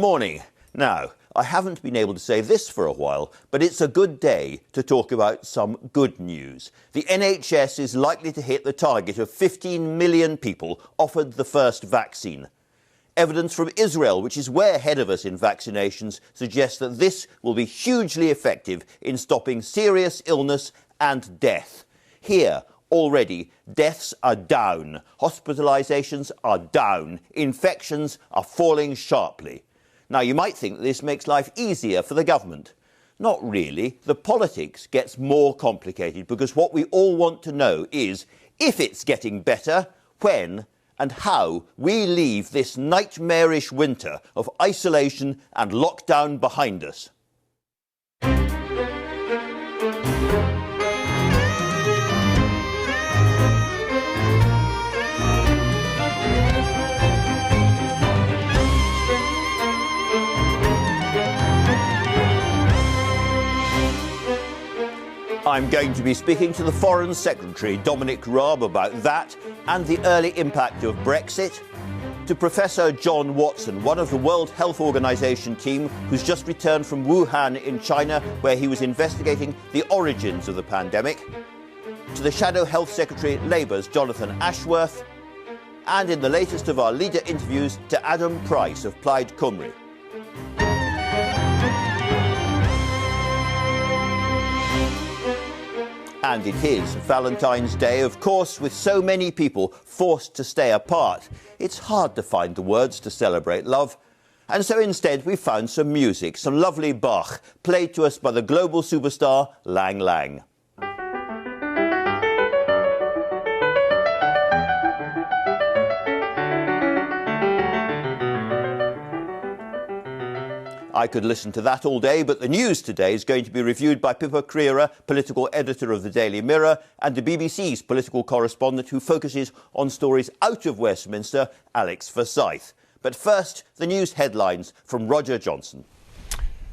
Morning. Now, I haven't been able to say this for a while, but it's a good day to talk about some good news. The NHS is likely to hit the target of 15 million people offered the first vaccine. Evidence from Israel, which is way ahead of us in vaccinations, suggests that this will be hugely effective in stopping serious illness and death. Here, already, deaths are down, hospitalisations are down, infections are falling sharply. Now, you might think that this makes life easier for the government. Not really. The politics gets more complicated because what we all want to know is if it's getting better, when and how we leave this nightmarish winter of isolation and lockdown behind us. I'm going to be speaking to the Foreign Secretary, Dominic Raab, about that and the early impact of Brexit, to Professor John Watson, one of the World Health Organization team who's just returned from Wuhan in China, where he was investigating the origins of the pandemic, to the Shadow Health Secretary, Labour's Jonathan Ashworth, and in the latest of our leader interviews, to Adam Price of Plaid Cymru. And it is Valentine's Day, of course, with so many people forced to stay apart. It's hard to find the words to celebrate love. And so instead we found some music, some lovely Bach, played to us by the global superstar Lang Lang. I could listen to that all day, but the news today is going to be reviewed by Pippa Crerar, political editor of the Daily Mirror, and the BBC's political correspondent who focuses on stories out of Westminster, Alex Forsyth. But first, the news headlines from Roger Johnson.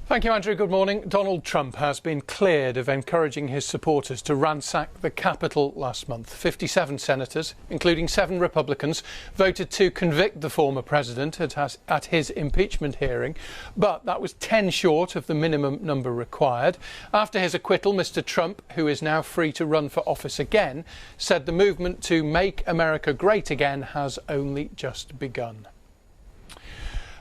Thank you, Andrew. Good morning. Donald Trump has been cleared of encouraging his supporters to ransack the Capitol last month. 57 senators, including 7 Republicans, voted to convict the former president at his impeachment hearing, but that was 10 short of the minimum number required. After his acquittal, Mr. Trump, who is now free to run for office again, said the movement to make America great again has only just begun.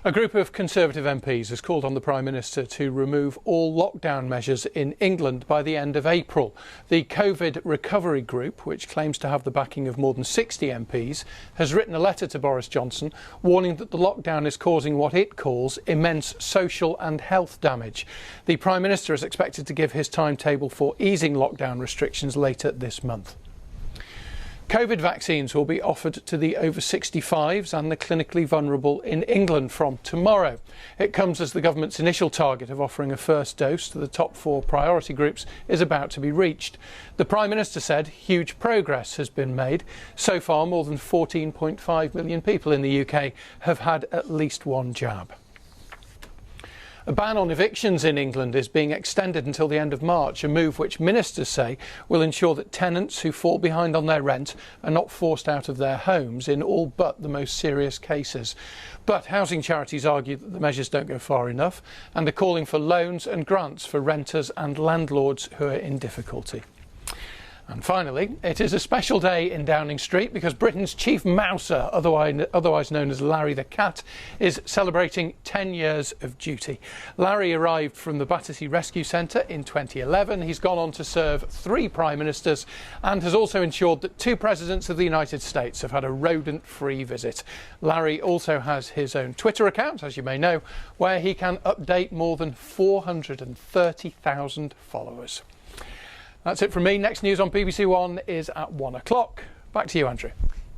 A group of Conservative MPs has called on the Prime Minister to remove all lockdown measures in England by the end of April. The COVID Recovery Group, which claims to have the backing of more than 60 MPs, has written a letter to Boris Johnson warning that the lockdown is causing what it calls immense social and health damage. The Prime Minister is expected to give his timetable for easing lockdown restrictions later this month. COVID vaccines will be offered to the over 65s and the clinically vulnerable in England from tomorrow. It comes as the government's initial target of offering a first dose to the top 4 priority groups is about to be reached. The Prime Minister said huge progress has been made. So far, more than 14.5 million people in the UK have had at least one jab. A ban on evictions in England is being extended until the end of March, a move which ministers say will ensure that tenants who fall behind on their rent are not forced out of their homes in all but the most serious cases. But housing charities argue that the measures don't go far enough and are calling for loans and grants for renters and landlords who are in difficulty. And finally, it is a special day in Downing Street because Britain's chief mouser, otherwise known as Larry the Cat, is celebrating 10 years of duty. Larry arrived from the Battersea Rescue Centre in 2011. He's gone on to serve 3 prime ministers and has also ensured that 2 presidents of the United States have had a rodent-free visit. Larry also has his own Twitter account, as you may know, where he can update more than 430,000 followers. That's it from me. Next news on BBC One is at 1 o'clock. Back to you, Andrew.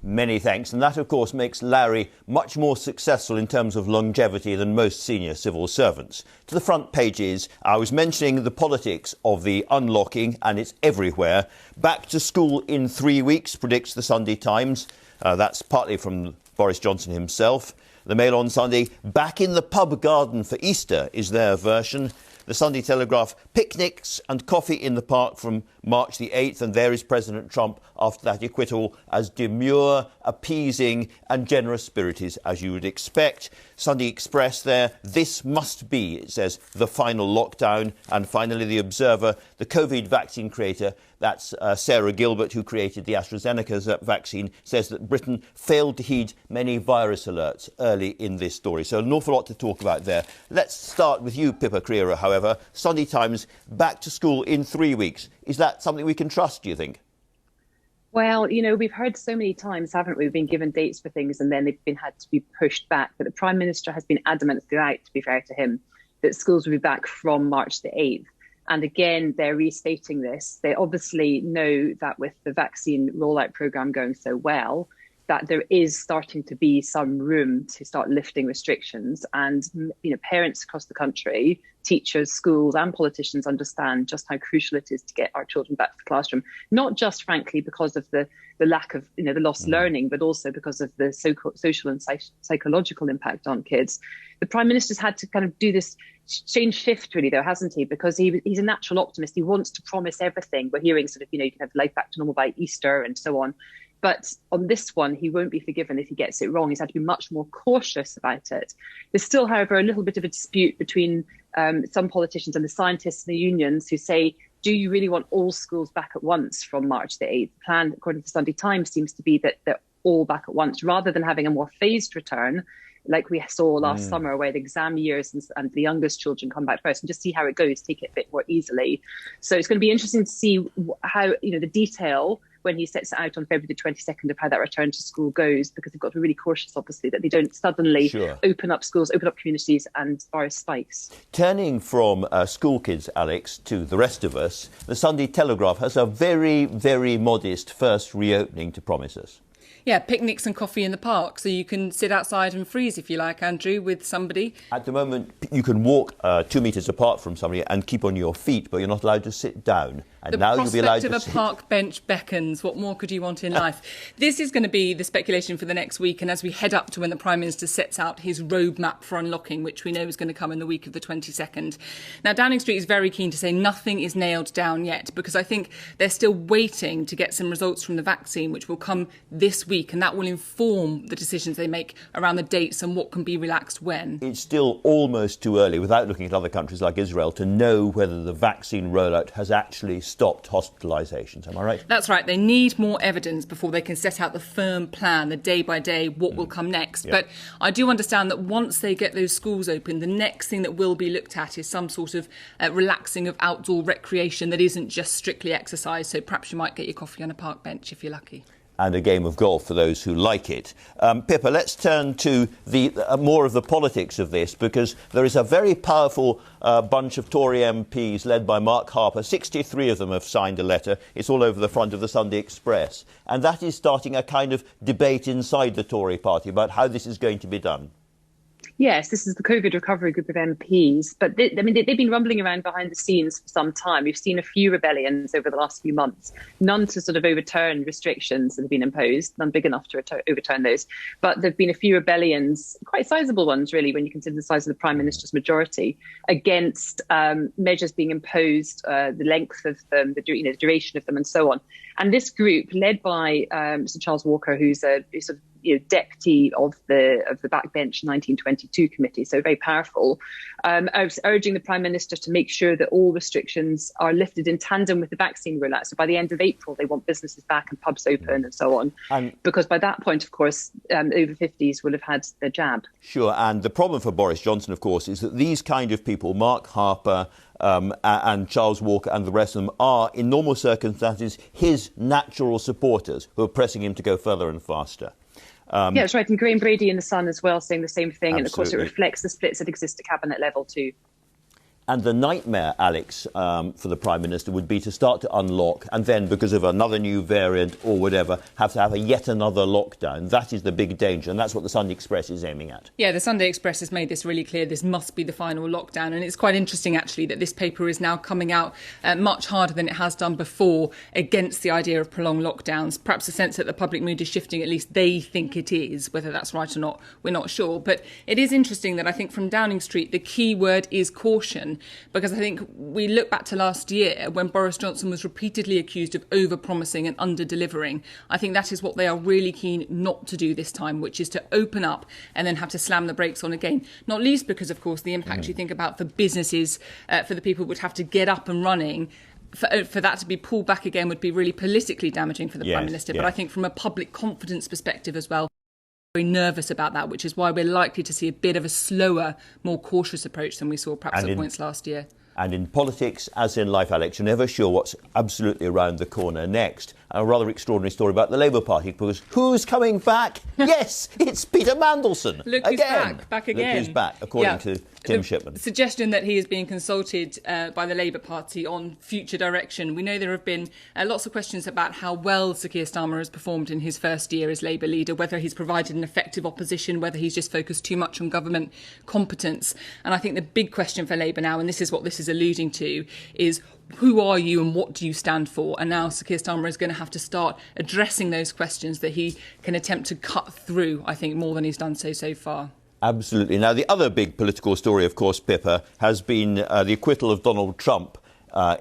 Many thanks. And that, of course, makes Larry much more successful in terms of longevity than most senior civil servants. To the front pages, I was mentioning the politics of the unlocking, and it's everywhere. Back to school in 3 weeks, predicts the Sunday Times. That's partly from Boris Johnson himself. The Mail on Sunday, back in the pub garden for Easter is their version. The Sunday Telegraph, picnics and coffee in the park from March the 8th, and there is President Trump after that acquittal, as demure, appeasing and generous-spirited as you would expect. Sunday Express there, this must be, it says, the final lockdown. And finally, The Observer, the COVID vaccine creator, that's Sarah Gilbert, who created the AstraZeneca vaccine, says that Britain failed to heed many virus alerts early in this story. So an awful lot to talk about there. Let's start with you, Pippa Crerar, however. Sunday Times, back to school in 3 weeks. Is that something we can trust, do you think? Well, you know, we've heard so many times, haven't we? We've been given dates for things and then they've had to be pushed back. But the Prime Minister has been adamant throughout, to be fair to him, that schools will be back from March the 8th. And again, they're restating this. They obviously know that with the vaccine rollout programme going so well, that there is starting to be some room to start lifting restrictions. And, you know, parents across the country, teachers, schools and politicians understand just how crucial it is to get our children back to the classroom, not just, frankly, because of the lack of, you know, the lost learning, but also because of the social and psychological impact on kids. The Prime Minister's had to kind of do this shift, really, though, hasn't he? Because he's a natural optimist. He wants to promise everything. We're hearing sort of, you know, you can have life back to normal by Easter and so on. But on this one, he won't be forgiven if he gets it wrong. He's had to be much more cautious about it. There's still, however, a little bit of a dispute between some politicians and the scientists and the unions who say, do you really want all schools back at once from March the 8th? The plan, according to the Sunday Times, seems to be that they're all back at once, rather than having a more phased return, like we saw last summer, where the exam years and the youngest children come back first, and just see how it goes, take it a bit more easily. So it's going to be interesting to see how, you know, the detail when he sets it out on February the 22nd of how that return to school goes, because they've got to be really cautious, obviously, that they don't suddenly open up schools, open up communities and virus spikes. Turning from school kids, Alex, to the rest of us, the Sunday Telegraph has a very, very modest first reopening to promise us. Yeah, picnics and coffee in the park, so you can sit outside and freeze if you like, Andrew, with somebody. At the moment, you can walk 2 metres apart from somebody and keep on your feet, but you're not allowed to sit down. And the now you'll be allowed to prospect of a park bench beckons. What more could you want in life? This is going to be the speculation for the next week, and as we head up to when the Prime Minister sets out his roadmap for unlocking, which we know is going to come in the week of the 22nd. Now, Downing Street is very keen to say nothing is nailed down yet, because I think they're still waiting to get some results from the vaccine, which will come this week, and that will inform the decisions they make around the dates and what can be relaxed when. It's still almost too early, without looking at other countries like Israel, to know whether the vaccine rollout has actually stopped hospitalisations. Am I right? That's right. They need more evidence before they can set out the firm plan, the day by day, what will come next. Yeah. But I do understand that once they get those schools open, the next thing that will be looked at is some sort of relaxing of outdoor recreation that isn't just strictly exercise. So perhaps you might get your coffee on a park bench if you're lucky. And a game of golf for those who like it. Pippa, let's turn to the more of the politics of this, because there is a very powerful bunch of Tory MPs led by Mark Harper. 63 of them have signed a letter. It's all over the front of the Sunday Express. And that is starting a kind of debate inside the Tory party about how this is going to be done. Yes, this is the COVID recovery group of MPs, but they've been rumbling around behind the scenes for some time. We've seen a few rebellions over the last few months, none to sort of overturn restrictions that have been imposed, none big enough to overturn those. But there have been a few rebellions, quite sizable ones, really, when you consider the size of the Prime Minister's majority, against measures being imposed, the length of them, the duration of them, and so on. And this group, led by Mr. Charles Walker, who's a sort of deputy of the backbench 1922 committee, so very powerful, urging the Prime Minister to make sure that all restrictions are lifted in tandem with the vaccine rollout. So by the end of April, they want businesses back and pubs open and so on. Because by that point, of course, over 50s will have had the jab. Sure. And the problem for Boris Johnson, of course, is that these kind of people, Mark Harper and Charles Walker and the rest of them, are, in normal circumstances, his natural supporters who are pressing him to go further and faster. Yeah, that's right. And Graham Brady in The Sun as well saying the same thing. Absolutely. And of course, it reflects the splits that exist at cabinet level too. And the nightmare, Alex, for the Prime Minister would be to start to unlock and then, because of another new variant or whatever, have to have yet another lockdown. That is the big danger, and that's what the Sunday Express is aiming at. Yeah, the Sunday Express has made this really clear. This must be the final lockdown. And it's quite interesting, actually, that this paper is now coming out much harder than it has done before against the idea of prolonged lockdowns. Perhaps a sense that the public mood is shifting, at least they think it is. Whether that's right or not, we're not sure. But it is interesting that I think from Downing Street, the key word is caution. question, because I think we look back to last year when Boris Johnson was repeatedly accused of over-promising and under-delivering. I think that is what they are really keen not to do this time, which is to open up and then have to slam the brakes on again. Not least because, of course, the impact you think about for businesses, for the people who would have to get up and running. For that to be pulled back again would be really politically damaging for the Prime Minister. But I think from a public confidence perspective as well, very nervous about that, which is why we're likely to see a bit of a slower, more cautious approach than we saw perhaps at points last year. And in politics, as in life, Alex, you're never sure what's absolutely around the corner next. A rather extraordinary story about the Labour Party, because who's coming back? Yes, it's Peter Mandelson. Look who's back again. Look who's back, according to Tim Shipman. The suggestion that he is being consulted by the Labour Party on future direction. We know there have been lots of questions about how well Sir Keir Starmer has performed in his first year as Labour leader, whether he's provided an effective opposition, whether he's just focused too much on government competence. And I think the big question for Labour now, and this is what this is alluding to, is who are you and what do you stand for? And now Sir Keir Starmer is going to have to start addressing those questions that he can attempt to cut through, I think, more than he's done so far. Absolutely. Now, the other big political story, of course, Pippa, has been the acquittal of Donald Trump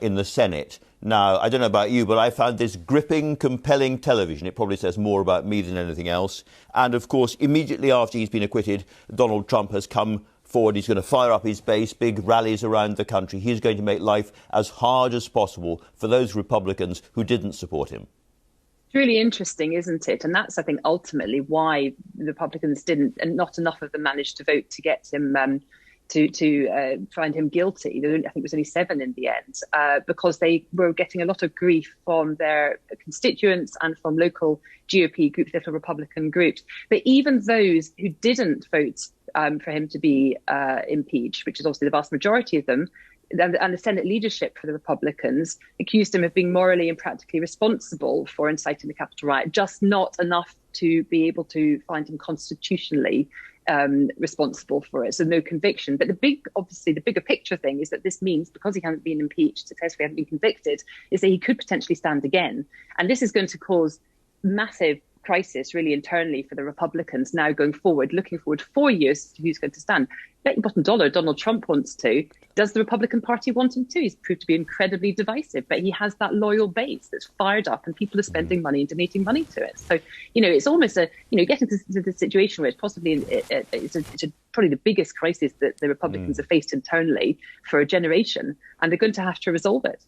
in the Senate. Now, I don't know about you, but I found this gripping, compelling television. It probably says more about me than anything else. And, of course, immediately after he's been acquitted, Donald Trump has come forward. He's going to fire up his base, big rallies around the country. He's going to make life as hard as possible for those Republicans who didn't support him. It's really interesting, isn't it? And that's, I think, ultimately why the Republicans didn't, and not enough of them managed to vote to get him to find him guilty. I think it was only 7 in the end, because they were getting a lot of grief from their constituents and from local GOP groups, little Republican groups. But even those who didn't vote for him to be impeached, which is obviously the vast majority of them, and the Senate leadership for the Republicans accused him of being morally and practically responsible for inciting the Capitol riot, just not enough to be able to find him constitutionally responsible for it. So no conviction. But the bigger picture thing is that this means, because he hasn't been impeached, successfully hasn't been convicted, is that he could potentially stand again. And this is going to cause massive crisis really internally for the Republicans now going forward, looking forward 4 years to who's going to stand. Bet your bottom dollar Donald Trump wants to. Does the Republican Party want him to? He's proved to be incredibly divisive, but he has that loyal base that's fired up and people are spending money and donating money to it. So, it's almost getting to the situation where it's possibly, it's probably the biggest crisis that the Republicans have faced internally for a generation, and they're going to have to resolve it.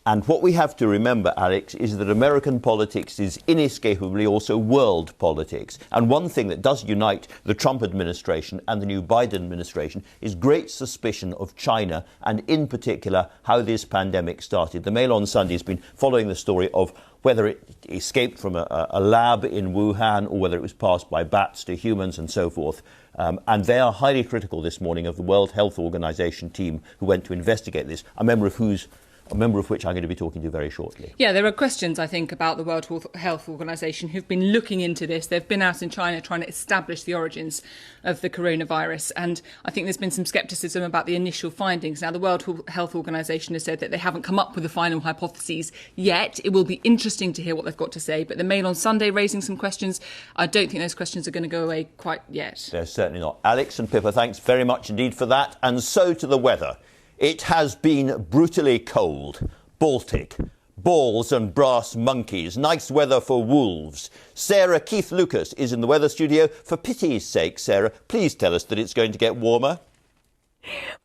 And what we have to remember, Alex, is that American politics is inescapably also world politics. And one thing that does unite the Trump administration and the new Biden administration is great suspicion of China, and in particular, how this pandemic started. The Mail on Sunday has been following the story of whether it escaped from a lab in Wuhan or whether it was passed by bats to humans and so forth. And they are highly critical this morning of the World Health Organization team who went to investigate this, a member of which I'm going to be talking to very shortly. Yeah, there are questions, I think, about the World Health Organization who've been looking into this. They've been out in China trying to establish the origins of the coronavirus. And I think there's been some scepticism about the initial findings. Now, the World Health Organization has said that they haven't come up with the final hypotheses yet. It will be interesting to hear what they've got to say. But the Mail on Sunday raising some questions. I don't think those questions are going to go away quite yet. They're certainly not. Alex and Pippa, thanks very much indeed for that. And so to the weather. It has been brutally cold. Baltic. Balls and brass monkeys. Nice weather for wolves. Sarah Keith Lucas is in the weather studio. For pity's sake, Sarah, please tell us that it's going to get warmer.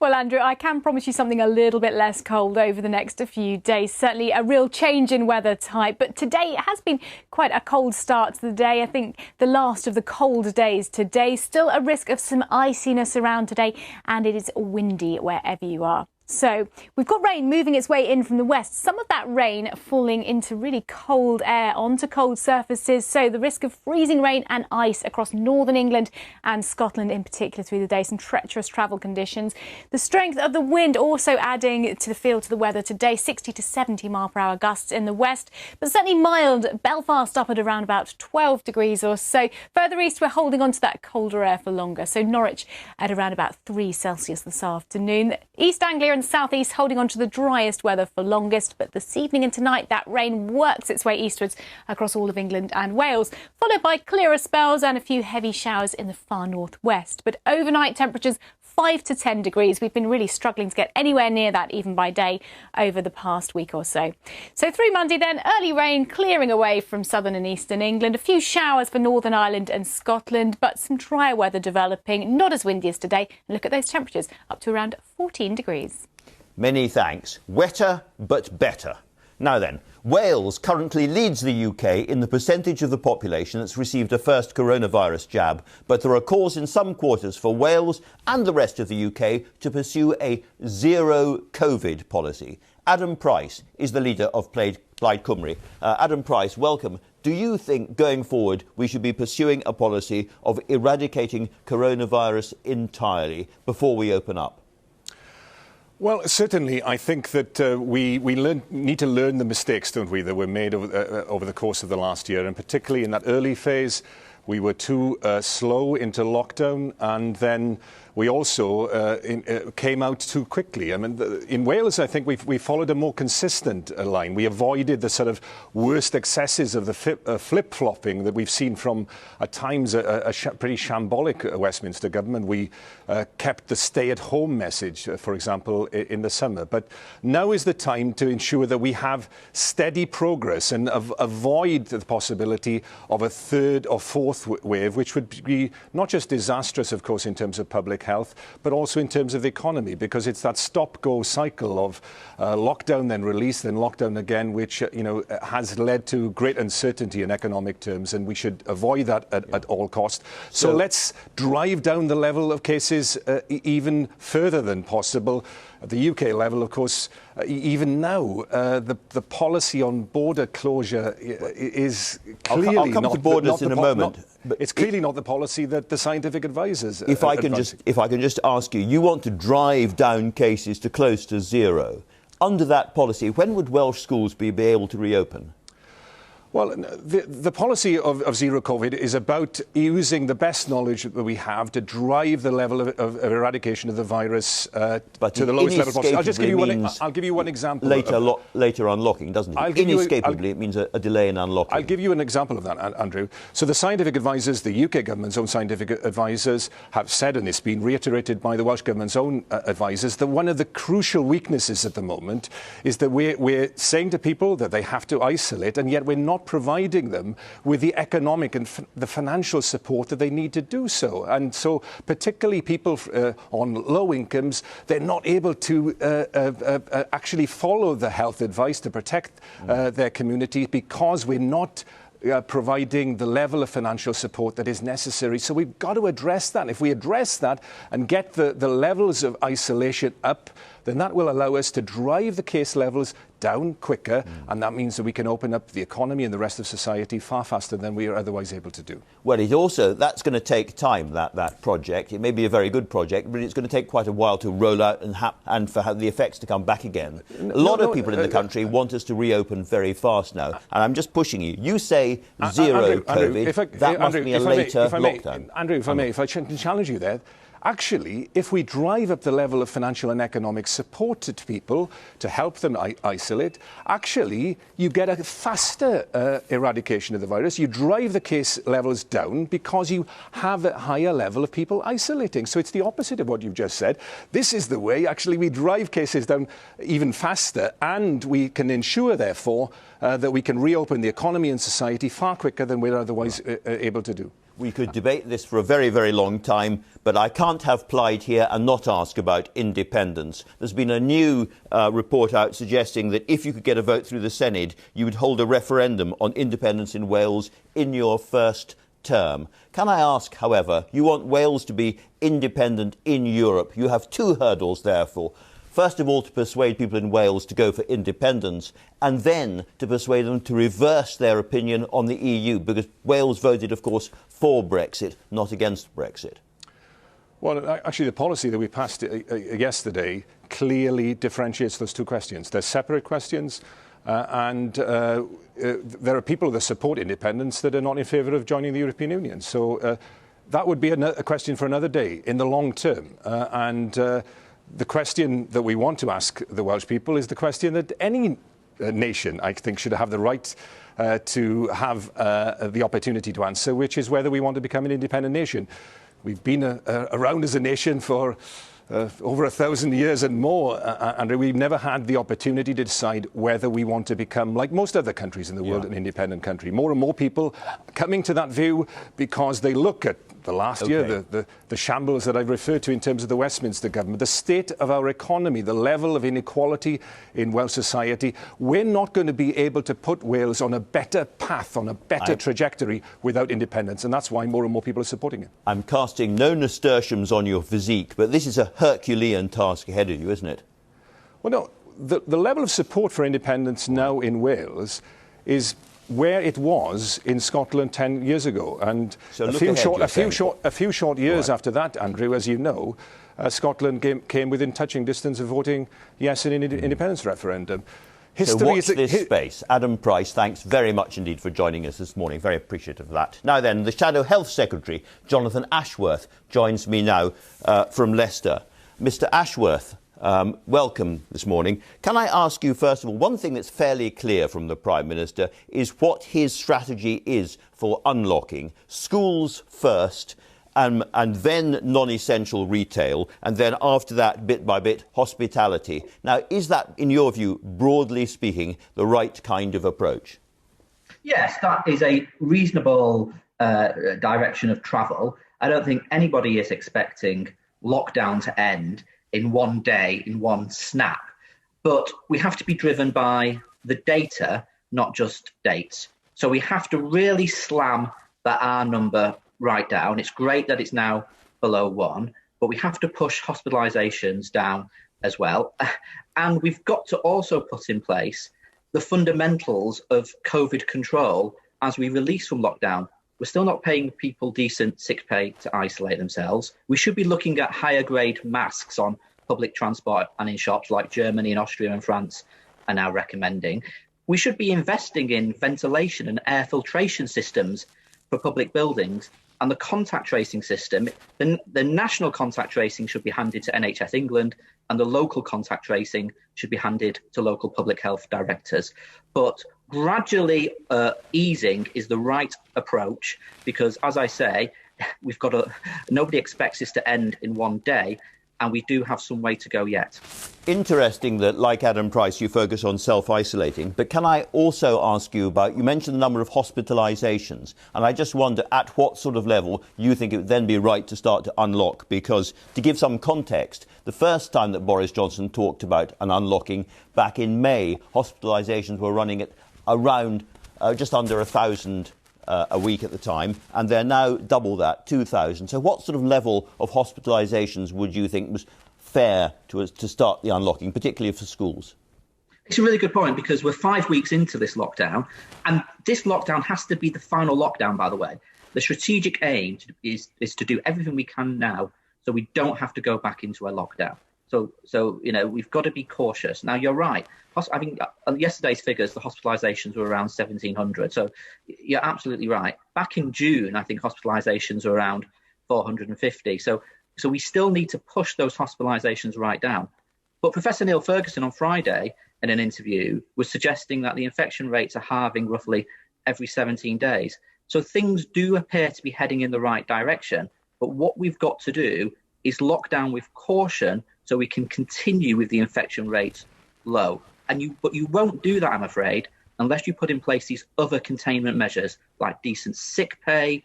Well, Andrew, I can promise you something a little bit less cold over the next few days. Certainly a real change in weather type. But today it has been quite a cold start to the day. I think the last of the cold days today. Still a risk of some iciness around today, and it is windy wherever you are. So we've got rain moving its way in from the west. Some of that rain falling into really cold air onto cold surfaces. So the risk of freezing rain and ice across northern England and Scotland in particular through the day. Some treacherous travel conditions. The strength of the wind also adding to the feel to the weather today. 60 to 70 mile per hour gusts in the west, but certainly mild. Belfast up at around about 12 degrees or so. Further east, we're holding on to that colder air for longer. So Norwich at around about 3 Celsius this afternoon. East Anglia and south east holding on to the driest weather for longest, but this evening and tonight that rain works its way eastwards across all of England and Wales, followed by clearer spells and a few heavy showers in the far northwest. But overnight temperatures 5 to 10 degrees. We've been really struggling to get anywhere near that even by day over the past week or so. So through Monday then, early rain clearing away from southern and eastern England. A few showers for Northern Ireland and Scotland, but some drier weather developing, not as windy as today. And look at those temperatures, up to around 14 degrees. Many thanks. Wetter but better. Now then, Wales currently leads the UK in the percentage of the population that's received a first coronavirus jab, but there are calls in some quarters for Wales and the rest of the UK to pursue a zero COVID policy. Adam Price is the leader of Plaid Cymru. Adam Price, welcome. Do you think going forward we should be pursuing a policy of eradicating coronavirus entirely before we open up? Well, certainly, I think that we need to learn the mistakes, don't we, that were made over the course of the last year, and particularly in that early phase, we were too slow into lockdown, and then we also came out too quickly. I mean, in Wales, I think we followed a more consistent line. We avoided the sort of worst excesses of the flip-flopping that we've seen from, at times, a pretty shambolic Westminster government. We kept the stay-at-home message, for example, in the summer. But now is the time to ensure that we have steady progress and avoid the possibility of a third or fourth wave, which would be not just disastrous, of course, in terms of public health, but also in terms of the economy, because it's that stop-go cycle of lockdown, then release, then lockdown again, which has led to great uncertainty in economic terms, and we should avoid that at all costs. So let's drive down the level of cases even further than possible. At the UK level, of course, even now, the policy on border closure is clearly I'll come to borders in a moment. It's clearly not the policy that the scientific advisors if I can just ask you, you want to drive down cases to close to zero. Under that policy, when would Welsh schools be able to reopen? Well, the policy of zero COVID is about using the best knowledge that we have to drive the level of eradication of the virus to the lowest level possible. I'll give you one example. Later unlocking, doesn't it? Inescapably, it means a delay in unlocking. I'll give you an example of that, Andrew. So the scientific advisors, the UK government's own scientific advisors, have said, and it's been reiterated by the Welsh government's own advisors, that one of the crucial weaknesses at the moment is that we're saying to people that they have to isolate, and yet we're not providing them with the economic and the financial support that they need to do so. And so particularly people on low incomes, they're not able to actually follow the health advice to protect their community because we're not providing the level of financial support that is necessary. So we've got to address that. If we address that and get the levels of isolation up, then that will allow us to drive the case levels down quicker, and that means that we can open up the economy and the rest of society far faster than we are otherwise able to do. Well, that's going to take time, that project. It may be a very good project, but it's going to take quite a while to roll out and for the effects to come back again. A lot of people in the country want us to reopen very fast now, and I'm just pushing you. You say zero COVID, that must be a later lockdown. Andrew, if I can challenge you there. Actually, if we drive up the level of financial and economic support to people to help them isolate, actually, you get a faster eradication of the virus. You drive the case levels down because you have a higher level of people isolating. So it's the opposite of what you've just said. This is the way, actually, we drive cases down even faster, and we can ensure, therefore, that we can reopen the economy and society far quicker than we're otherwise able to do. We could debate this for a very, very long time, but I can't have Plaid here and not ask about independence. There's been a new report out suggesting that if you could get a vote through the Senedd, you would hold a referendum on independence in Wales in your first term. Can I ask, however, you want Wales to be independent in Europe. You have two hurdles, therefore. First of all, to persuade people in Wales to go for independence, and then to persuade them to reverse their opinion on the EU, because Wales voted, of course, for Brexit, not against Brexit. Well, actually, the policy that we passed yesterday clearly differentiates those two questions. They're separate questions, and there are people that support independence that are not in favour of joining the European Union. So that would be a question for another day in the long term. The question that we want to ask the Welsh people is the question that any nation, I think, should have the right to have the opportunity to answer, which is whether we want to become an independent nation. we've been around as a nation for over 1,000 years and more, and we've never had the opportunity to decide whether we want to become, like most other countries in the world, an independent country. More and more people coming to that view because they look at the last year, the shambles that I've referred to in terms of the Westminster government, the state of our economy, the level of inequality in Welsh society. We're not going to be able to put Wales on a better path, on a better trajectory without independence, and that's why more and more people are supporting it. I'm casting no nasturtiums on your physique, but this is a Herculean task ahead of you, isn't it? Well, no, the level of support for independence now in Wales is where it was in Scotland 10 years ago. And so a few short years after that, Andrew, as you know, Scotland came within touching distance of voting yes in an independence referendum. So watch this space. Adam Price, thanks very much indeed for joining us this morning. Very appreciative of that. Now then, the Shadow Health Secretary, Jonathan Ashworth, joins me now from Leicester. Mr Ashworth, welcome this morning. Can I ask you, first of all, one thing that's fairly clear from the Prime Minister is what his strategy is for unlocking schools first, and then non-essential retail, and then after that, bit by bit, hospitality. Now, is that, in your view, broadly speaking, the right kind of approach? Yes, that is a reasonable direction of travel. I don't think anybody is expecting lockdown to end in one day, in one snap. But we have to be driven by the data, not just dates. So we have to really slam that R number right down. It's great that it's now below 1, but we have to push hospitalisations down as well. And we've got to also put in place the fundamentals of COVID control as we release from lockdown. We're still not paying people decent sick pay to isolate themselves. We should be looking at higher grade masks on public transport and in shops like Germany and Austria and France are now recommending. We should be investing in ventilation and air filtration systems for public buildings. And the contact tracing system, the national contact tracing should be handed to NHS England, and the local contact tracing should be handed to local public health directors. But gradually easing is the right approach because, as I say, nobody expects this to end in one day. And we do have some way to go yet. Interesting that, like Adam Price, you focus on self-isolating. But can I also ask you about, you mentioned the number of hospitalisations, and I just wonder at what sort of level you think it would then be right to start to unlock? Because, to give some context, the first time that Boris Johnson talked about an unlocking back in May, hospitalisations were running at around just under 1,000 a week at the time, and they're now double that, 2,000. So what sort of level of hospitalisations would you think was fair to start the unlocking, particularly for schools? It's a really good point because we're 5 weeks into this lockdown, and this lockdown has to be the final lockdown, by the way. The strategic aim is to do everything we can now so we don't have to go back into a lockdown. So we've got to be cautious. Now, you're right. I think on yesterday's figures, the hospitalisations were around 1,700. So you're absolutely right. Back in June, I think hospitalisations were around 450. So we still need to push those hospitalisations right down. But Professor Neil Ferguson on Friday in an interview was suggesting that the infection rates are halving roughly every 17 days. So things do appear to be heading in the right direction. But what we've got to do is lock down with caution so we can continue with the infection rates low. But you won't do that, I'm afraid, unless you put in place these other containment measures like decent sick pay,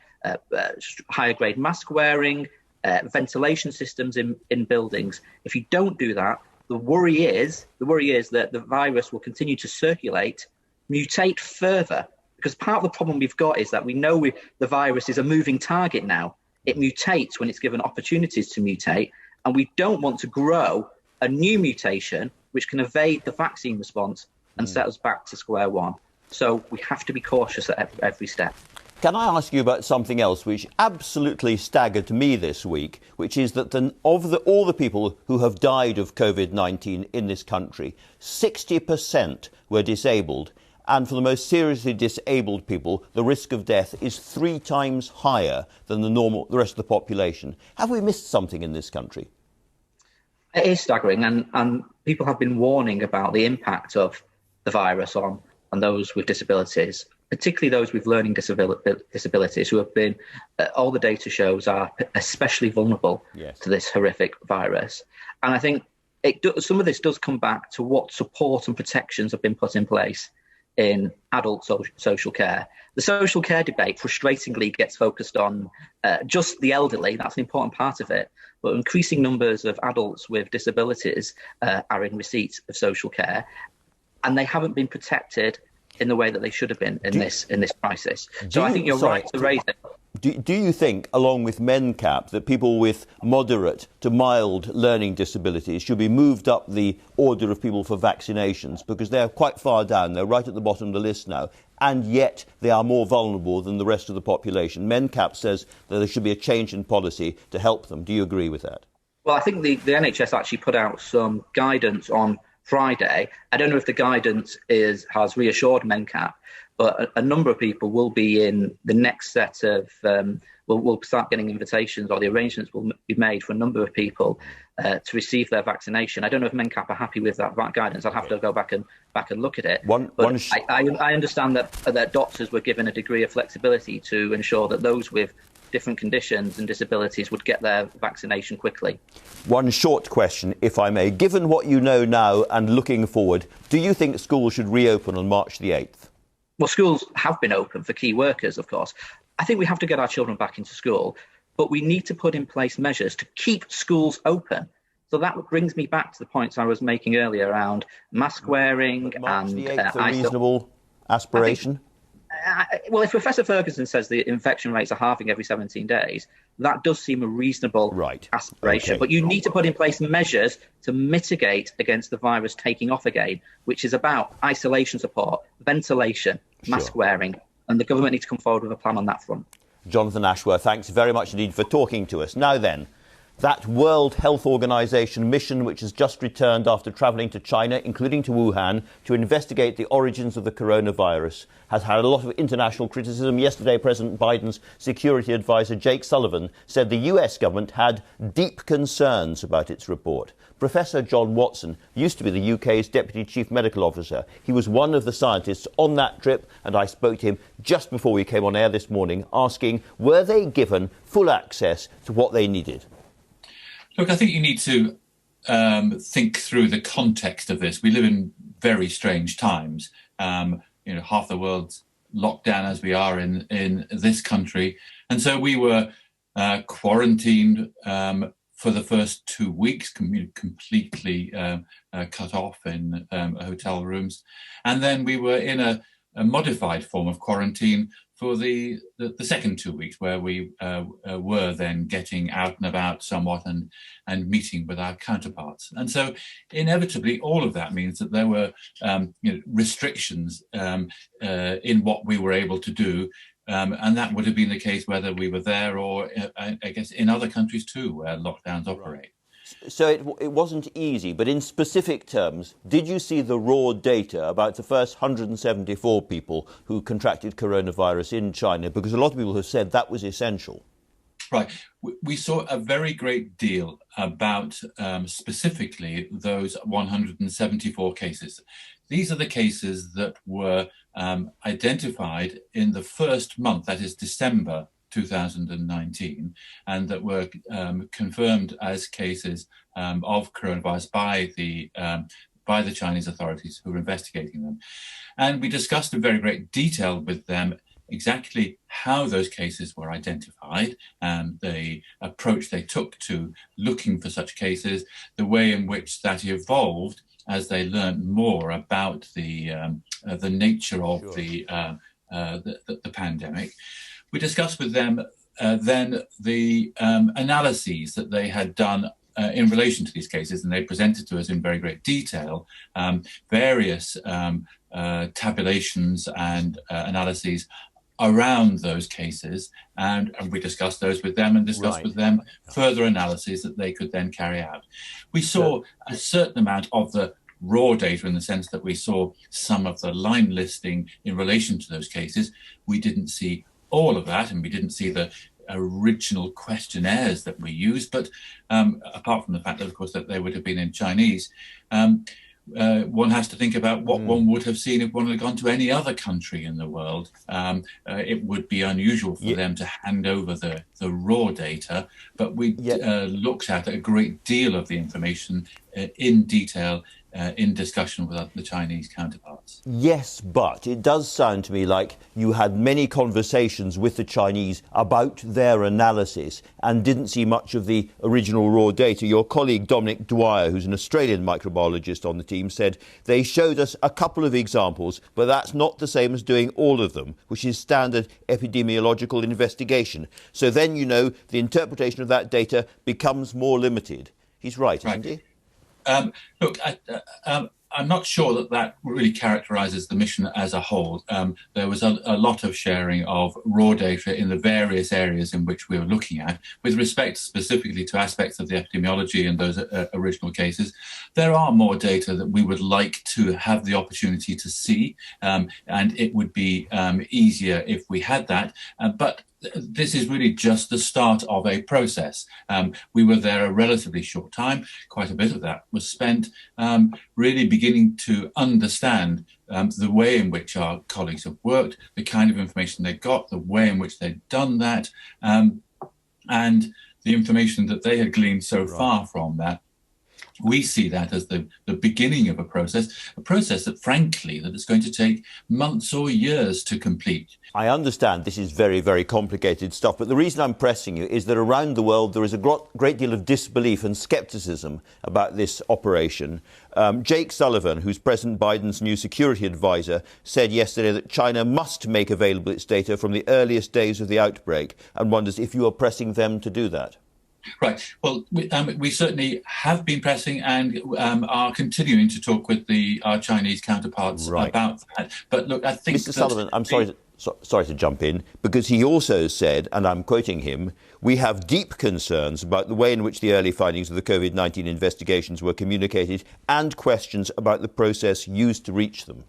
higher grade mask wearing, ventilation systems in buildings. If you don't do that, the worry is that the virus will continue to circulate, mutate further. Because part of the problem we've got is that we know the virus is a moving target now. It mutates when it's given opportunities to mutate. And we don't want to grow a new mutation which can evade the vaccine response and set us back to square one. So we have to be cautious at every step. Can I ask you about something else which absolutely staggered me this week, which is that all the people who have died of COVID-19 in this country, 60% were disabled. And for the most seriously disabled people, the risk of death is 3 times higher than the rest of the population. Have we missed something in this country? It is staggering, and people have been warning about the impact of the virus on those with disabilities particularly those with learning disabilities who have been, all the data shows are especially vulnerable to this horrific virus. And I think some of this does come back to what support and protections have been put in place in adult social care. The social care debate frustratingly gets focused on just the elderly. That's an important part of it. But increasing numbers of adults with disabilities are in receipt of social care, and they haven't been protected in the way that they should have been in this crisis. So I think you're right to raise it. Do you think, along with MenCap, that people with moderate to mild learning disabilities should be moved up the order of people for vaccinations? Because they're quite far down, they're right at the bottom of the list now, and yet they are more vulnerable than the rest of the population. MenCap says that there should be a change in policy to help them. Do you agree with that? Well, I think the NHS actually put out some guidance on Friday. I don't know if the guidance has reassured MenCap, but a number of people will be in the next set of, we'll start getting invitations, or the arrangements will be made for a number of people to receive their vaccination. I don't know if MenCap are happy with that guidance. I'll have to go back and look at it. I understand that doctors were given a degree of flexibility to ensure that those with different conditions and disabilities would get their vaccination quickly. One short question, if I may. Given what you know now and looking forward, do you think schools should reopen on March the 8th? Well, schools have been open for key workers, of course. I think we have to get our children back into school, but we need to put in place measures to keep schools open. So that brings me back to the points I was making earlier around mask wearing March the 8th, a reasonable aspiration? Well, if Professor Ferguson says the infection rates are halving every 17 days, that does seem a reasonable aspiration. Okay. But you need to put in place measures to mitigate against the virus taking off again, which is about isolation support, ventilation, mask wearing, and the government needs to come forward with a plan on that front. Jonathan Ashworth, thanks very much indeed for talking to us. Now then, that World Health Organization mission, which has just returned after travelling to China, including to Wuhan, to investigate the origins of the coronavirus, has had a lot of international criticism. Yesterday, President Biden's security advisor, Jake Sullivan, said the US government had deep concerns about its report. Professor John Watson used to be the UK's Deputy Chief Medical Officer. He was one of the scientists on that trip, and I spoke to him just before we came on air this morning, asking, were they given full access to what they needed? Look, I think you need to think through the context of this. We live in very strange times. Half the world's locked down as we are in this country. And so we were quarantined for the first 2 weeks, completely cut off in hotel rooms. And then we were in a modified form of quarantine for the second 2 weeks, where we were then getting out and about somewhat and meeting with our counterparts. And so inevitably, all of that means that there were restrictions in what we were able to do. And that would have been the case whether we were there or, I guess, in other countries too, where lockdowns operate. So it wasn't easy, but in specific terms, did you see the raw data about the first 174 people who contracted coronavirus in China? Because a lot of people have said that was essential. Right. We saw a very great deal about specifically those 174 cases. These are the cases that were identified in the first month, that is December 2019, and that were confirmed as cases of coronavirus by the Chinese authorities who were investigating them. And we discussed in very great detail with them exactly how those cases were identified and the approach they took to looking for such cases, the way in which that evolved as they learned more about the nature of the pandemic. We discussed with them then the analyses that they had done in relation to these cases, and they presented to us in very great detail various tabulations and analyses around those cases, and we discussed those with them and discussed with them further analyses that they could then carry out. We saw a certain amount of the raw data in the sense that we saw some of the line listing in relation to those cases. We didn't see all of that, and we didn't see the original questionnaires that we used, but apart from the fact that, of course, that they would have been in Chinese, one has to think about what one would have seen if one had gone to any other country in the world. It would be unusual for them to hand over the raw data, but we looked at a great deal of the information in detail in discussion with the Chinese counterparts. Yes, but it does sound to me like you had many conversations with the Chinese about their analysis and didn't see much of the original raw data. Your colleague Dominic Dwyer, who's an Australian microbiologist on the team, said they showed us a couple of examples, but that's not the same as doing all of them, which is standard epidemiological investigation. So then, the interpretation of that data becomes more limited. He's right, isn't he? Look, I'm not sure that really characterises the mission as a whole. There was a lot of sharing of raw data in the various areas in which we were looking at. With respect specifically to aspects of the epidemiology in those original cases, there are more data that we would like to have the opportunity to see, and it would be easier if we had that. But this is really just the start of a process. We were there a relatively short time. Quite a bit of that was spent really beginning to understand the way in which our colleagues have worked, the kind of information they got, the way in which they'd done that, and the information that they had gleaned so far from that. We see that as the beginning of a process that, frankly, that is going to take months or years to complete. I understand this is very, very complicated stuff, but the reason I'm pressing you is that around the world there is a great deal of disbelief and scepticism about this operation. Jake Sullivan, who's President Biden's new security advisor, said yesterday that China must make available its data from the earliest days of the outbreak, and wonders if you are pressing them to do that. Right. Well, we certainly have been pressing and are continuing to talk with our Chinese counterparts about that. But look, I think Mr. Sullivan, I'm sorry to jump in, because he also said, and I'm quoting him, we have deep concerns about the way in which the early findings of the COVID-19 investigations were communicated and questions about the process used to reach them.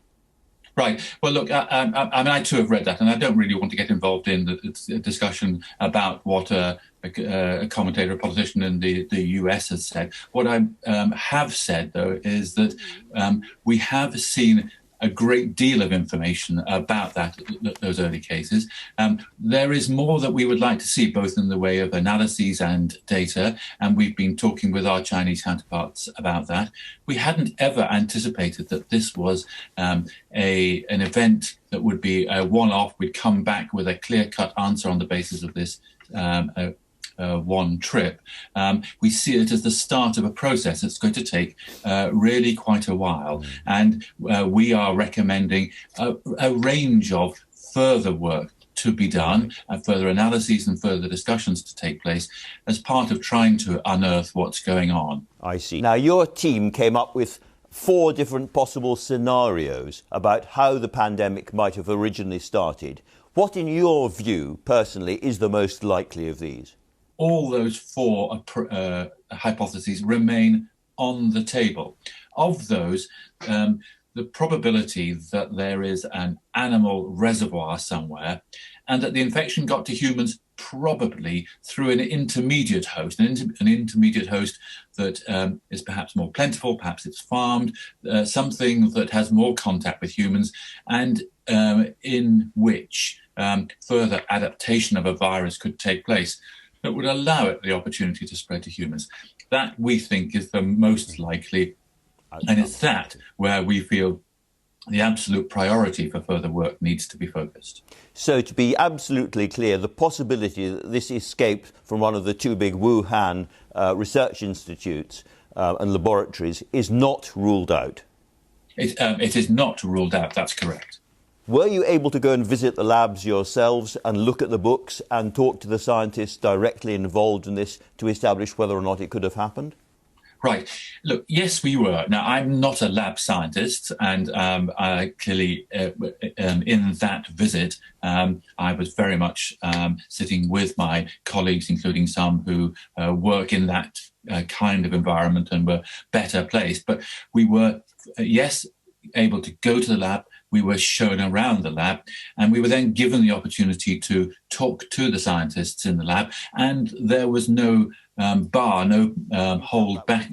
Right. Well, look, I too have read that, and I don't really want to get involved in the discussion about what a commentator, a politician in the US has said. What I have said, though, is that we have seen a great deal of information about those early cases. There is more that we would like to see, both in the way of analyses and data, and we've been talking with our Chinese counterparts about that. We hadn't ever anticipated that this was an event that would be a one-off. We'd come back with a clear-cut answer on the basis of this one trip. We see it as the start of a process that's going to take really quite a while. And we are recommending a range of further work to be done, and further analyses and further discussions to take place as part of trying to unearth what's going on. I see. Now, your team came up with 4 different possible scenarios about how the pandemic might have originally started. What, in your view, personally, is the most likely of these? All those 4 hypotheses remain on the table. Of those, the probability that there is an animal reservoir somewhere and that the infection got to humans probably through an intermediate host, an intermediate host that is perhaps more plentiful, perhaps it's farmed, something that has more contact with humans, and in which further adaptation of a virus could take place that would allow it the opportunity to spread to humans. That, we think, is the most likely, and it's that where we feel the absolute priority for further work needs to be focused. So, to be absolutely clear, the possibility that this escaped from one of the 2 big Wuhan research institutes and laboratories is not ruled out? It is not ruled out, that's correct. Were you able to go and visit the labs yourselves and look at the books and talk to the scientists directly involved in this to establish whether or not it could have happened? Right. Look, yes, we were. Now, I'm not a lab scientist, and I clearly, in that visit, I was very much sitting with my colleagues, including some who work in that kind of environment and were better placed. But we were, yes, able to go to the lab, we were shown around the lab, and we were then given the opportunity to talk to the scientists in the lab, and there was no holding back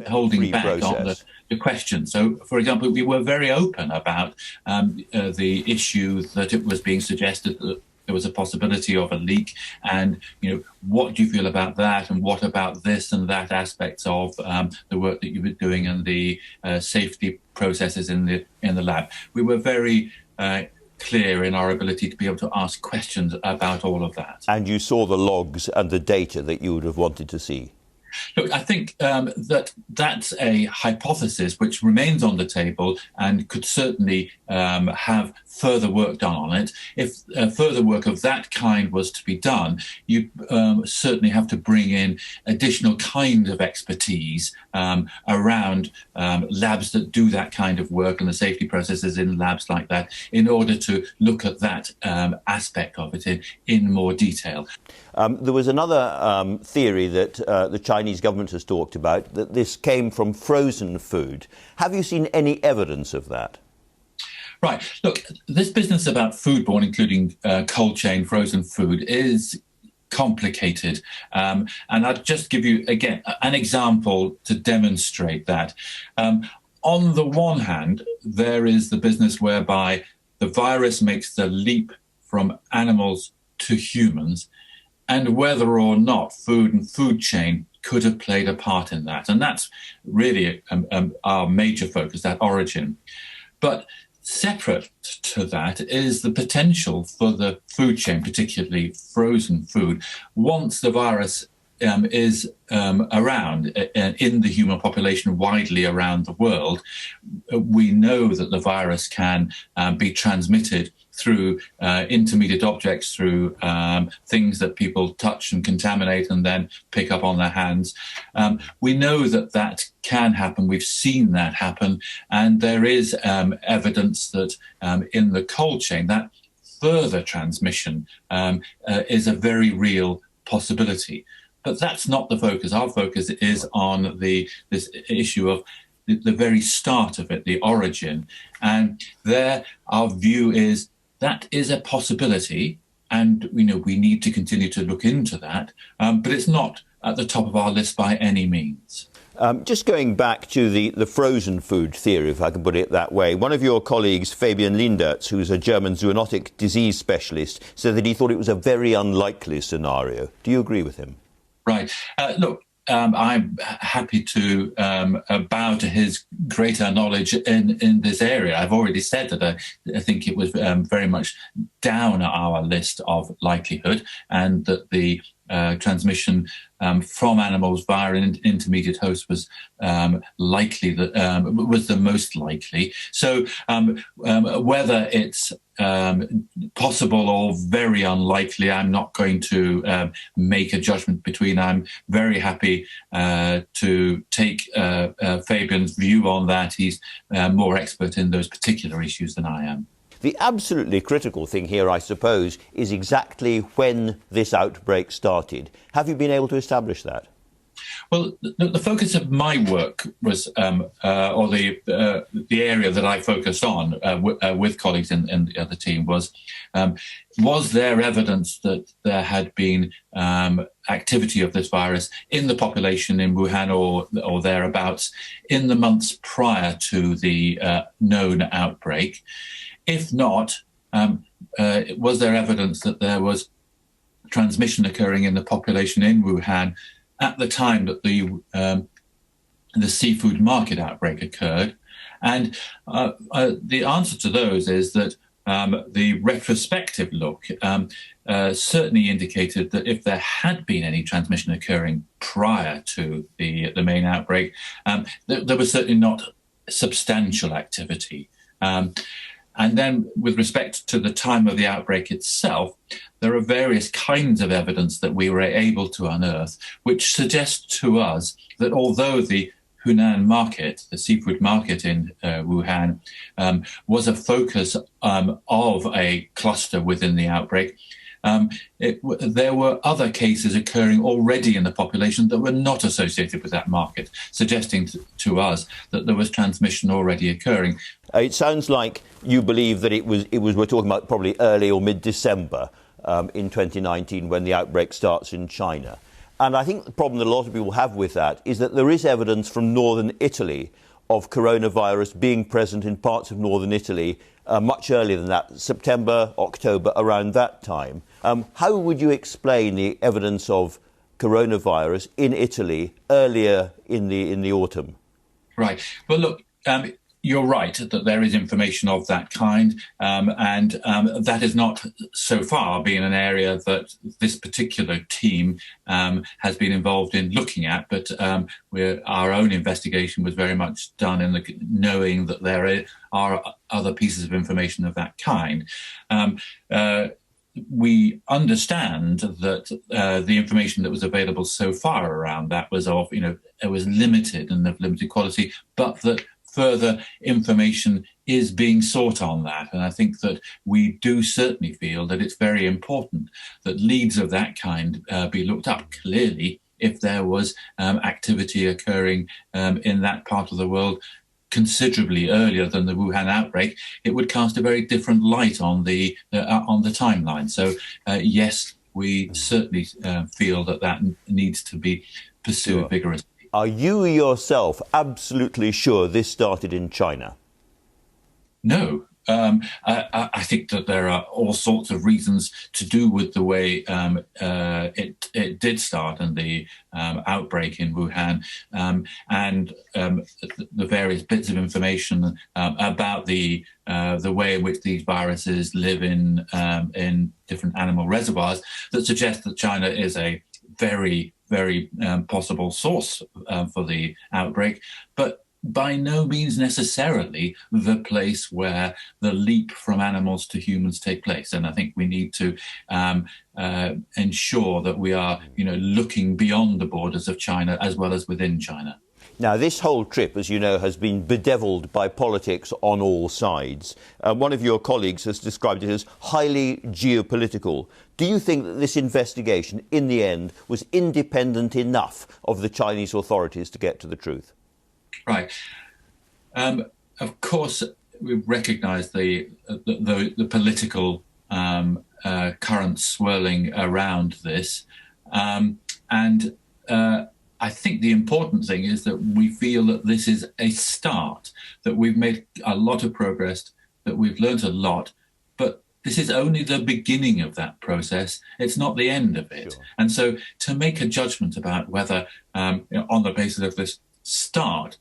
on the question. So, for example, we were very open about the issue that it was being suggested that there was a possibility of a leak, and what do you feel about that, and what about this and that aspects of the work that you were doing and the safety processes in the lab. We were very clear in our ability to be able to ask questions about all of that. And you saw the logs and the data that you would have wanted to see. Look, I think that's a hypothesis which remains on the table and could certainly have further work done on it. If further work of that kind was to be done, you certainly have to bring in additional kind of expertise around labs that do that kind of work and the safety processes in labs like that in order to look at that aspect of it in more detail. There was another theory that the Chinese government has talked about, that this came from frozen food. Have you seen any evidence of that? Right. Look, this business about foodborne, including cold chain frozen food, is complicated. And I'll just give you, again, an example to demonstrate that. On the one hand, there is the business whereby the virus makes the leap from animals to humans, and whether or not food and food chain could have played a part in that. And that's really our major focus, that origin. But separate to that is the potential for the food chain, particularly frozen food, once the virus is around in the human population widely around the world. We know that the virus can be transmitted through intermediate objects, through things that people touch and contaminate and then pick up on their hands. We know that that can happen. We've seen that happen. And there is evidence that in the cold chain, that further transmission is a very real possibility. But that's not the focus. Our focus is on this issue of the very start of it, the origin. And there, our view is that is a possibility, and we need to continue to look into that. But it's not at the top of our list by any means. Just going back to the frozen food theory, if I can put it that way, one of your colleagues, Fabian Lindertz, who's a German zoonotic disease specialist, said that he thought it was a very unlikely scenario. Do you agree with him? Right. Look, I'm happy to bow to his greater knowledge in this area. I've already said that I think it was very much down our list of likelihood, and that the transmission from animals via an intermediate host was likely, that was the most likely. So whether it's possible or very unlikely, I'm not going to make a judgment between. I'm very happy to take Fabian's view on that. He's more expert in those particular issues than I am. The absolutely critical thing here, I suppose, is exactly when this outbreak started. Have you been able to establish that? Well, the focus of my work was, or the area that I focused on with colleagues in the other team was there evidence that there had been activity of this virus in the population in Wuhan or thereabouts in the months prior to the known outbreak? If not, was there evidence that there was transmission occurring in the population in Wuhan at the time that the seafood market outbreak occurred? And the answer to those is that the retrospective look certainly indicated that if there had been any transmission occurring prior to the main outbreak, there was certainly not substantial activity. And then with respect to the time of the outbreak itself, there are various kinds of evidence that we were able to unearth, which suggest to us that although the Hunan market, the seafood market in Wuhan, was a focus of a cluster within the outbreak, there were other cases occurring already in the population that were not associated with that market, suggesting to us that there was transmission already occurring. It sounds like you believe that it was we're talking about probably early or mid-December in 2019 when the outbreak starts in China. And I think the problem that a lot of people have with that is that there is evidence from northern Italy of coronavirus being present in parts of northern Italy much earlier than that, September, October, around that time. How would you explain the evidence of coronavirus in Italy earlier in the autumn? Right. Well, look, you're right that there is information of that kind, and that has not so far been an area that this particular team has been involved in looking at. But our own investigation was very much done in knowing that there are other pieces of information of that kind. We understand that the information that was available so far around that was it was limited and of limited quality, but that further information is being sought on that. And I think that we do certainly feel that it's very important that leads of that kind be looked up. Clearly, if there was activity occurring in that part of the world considerably earlier than the Wuhan outbreak, it would cast a very different light on the timeline. So yes, we certainly feel that needs to be pursued vigorously. Are you yourself absolutely sure this started in China? No. I think that there are all sorts of reasons to do with the way it did start and the outbreak in Wuhan, and the various bits of information about the way in which these viruses live in different animal reservoirs that suggest that China is a very possible source for the outbreak, but by no means necessarily the place where the leap from animals to humans take place. And I think we need to ensure that we are, looking beyond the borders of China as well as within China. Now, this whole trip, as you know, has been bedeviled by politics on all sides. One of your colleagues has described it as highly geopolitical. Do you think that this investigation, in the end, was independent enough of the Chinese authorities to get to the truth? Right. Of course, we recognise the political currents swirling around this, and I think the important thing is that we feel that this is a start, that we've made a lot of progress, that we've learnt a lot, but this is only the beginning of that process. It's not the end of it. Sure. And so to make a judgment about whether, on the basis of this start,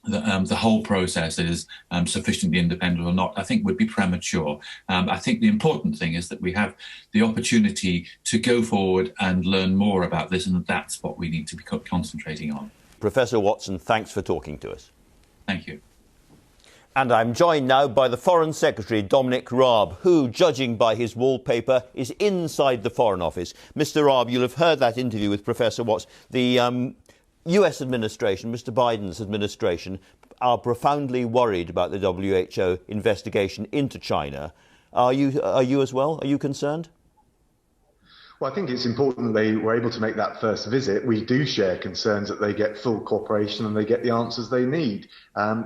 the whole process is sufficiently independent or not, I think would be premature. I think the important thing is that we have the opportunity to go forward and learn more about this, and that's what we need to be concentrating on. Professor Watson, thanks for talking to us. Thank you. And I'm joined now by the Foreign Secretary, Dominic Raab, who, judging by his wallpaper, is inside the Foreign Office. Mr. Raab, you'll have heard that interview with Professor Watson. The US administration, Mr. Biden's administration, are profoundly worried about the WHO investigation into China. Are you as well? Are you concerned? Well, I think it's important they were able to make that first visit. We do share concerns that they get full cooperation and they get the answers they need.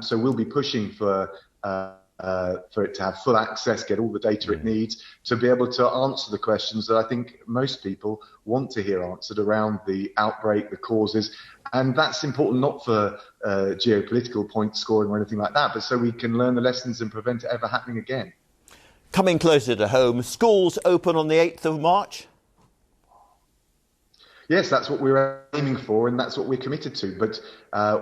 So we'll be pushing for it to have full access, get all the data it needs to be able to answer the questions that I think most people want to hear answered around the outbreak, the causes. And that's important not for geopolitical point scoring or anything like that, but so we can learn the lessons and prevent it ever happening again. Coming closer to home, schools open on the 8th of March? Yes, that's what we're aiming for and that's what we're committed to. But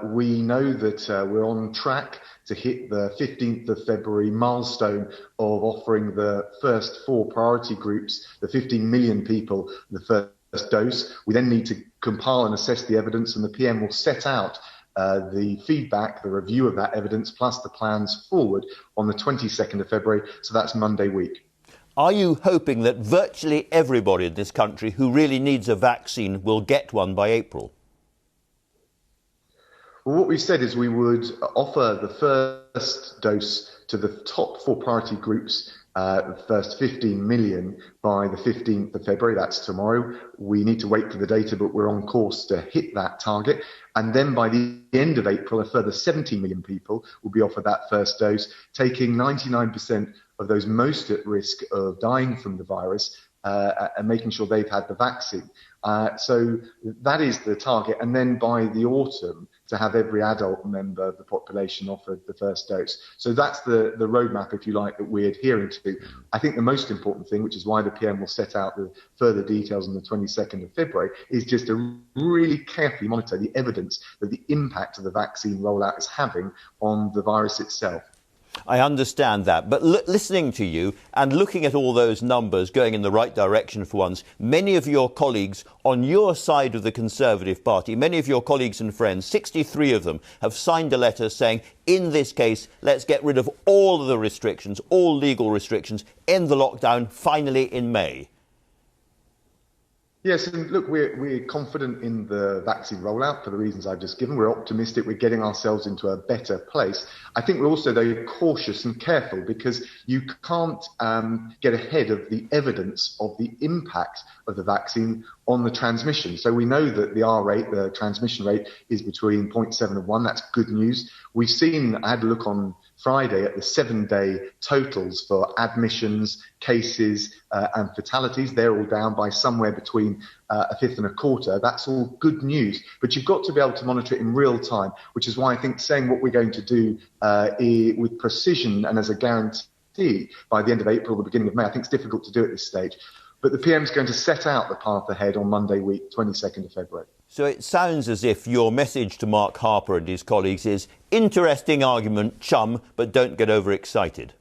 we know that we're on track to hit the 15th of February milestone of offering the first 4 priority groups, the 15 million people, the first dose. We then need to compile and assess the evidence, and the PM will set out the feedback, the review of that evidence, plus the plans forward on the 22nd of February. So that's Monday week. Are you hoping that virtually everybody in this country who really needs a vaccine will get one by April? Well, what we've said is we would offer the first dose to the top 4 priority groups the first 15 million by the 15th of February. That's tomorrow. We need to wait for the data, but we're on course to hit that target. And then by the end of April, a further 17 million people will be offered that first dose, taking 99% of those most at risk of dying from the virus and making sure they've had the vaccine. So that is the target. And then by the autumn, to have every adult member of the population offered the first dose. So that's the roadmap, if you like, that we're adhering to. I think the most important thing, which is why the PM will set out the further details on the 22nd of February, is just to really carefully monitor the evidence that the impact of the vaccine rollout is having on the virus itself. I understand that, but listening to you and looking at all those numbers going in the right direction for once, many of your colleagues on your side of the Conservative Party, many of your colleagues and friends, 63 of them, have signed a letter saying, in this case, let's get rid of all of the restrictions, all legal restrictions, end the lockdown finally in May. Yes, and look, we're confident in the vaccine rollout for the reasons I've just given. We're optimistic we're getting ourselves into a better place. I think we're also, though, cautious and careful because you can't get ahead of the evidence of the impact of the vaccine on the transmission. So we know that the R rate, the transmission rate, is between 0.7 and 1. That's good news. We've seen, I had a look on Friday at the 7-day totals for admissions, cases and fatalities. They're all down by somewhere between a fifth and a quarter. That's all good news, but you've got to be able to monitor it in real time, which is why I think saying what we're going to do with precision and as a guarantee by the end of April, the beginning of May, I think it's difficult to do at this stage. But the PM is going to set out the path ahead on Monday week, 22nd of February. So it sounds as if your message to Mark Harper and his colleagues is interesting argument, chum, but don't get overexcited.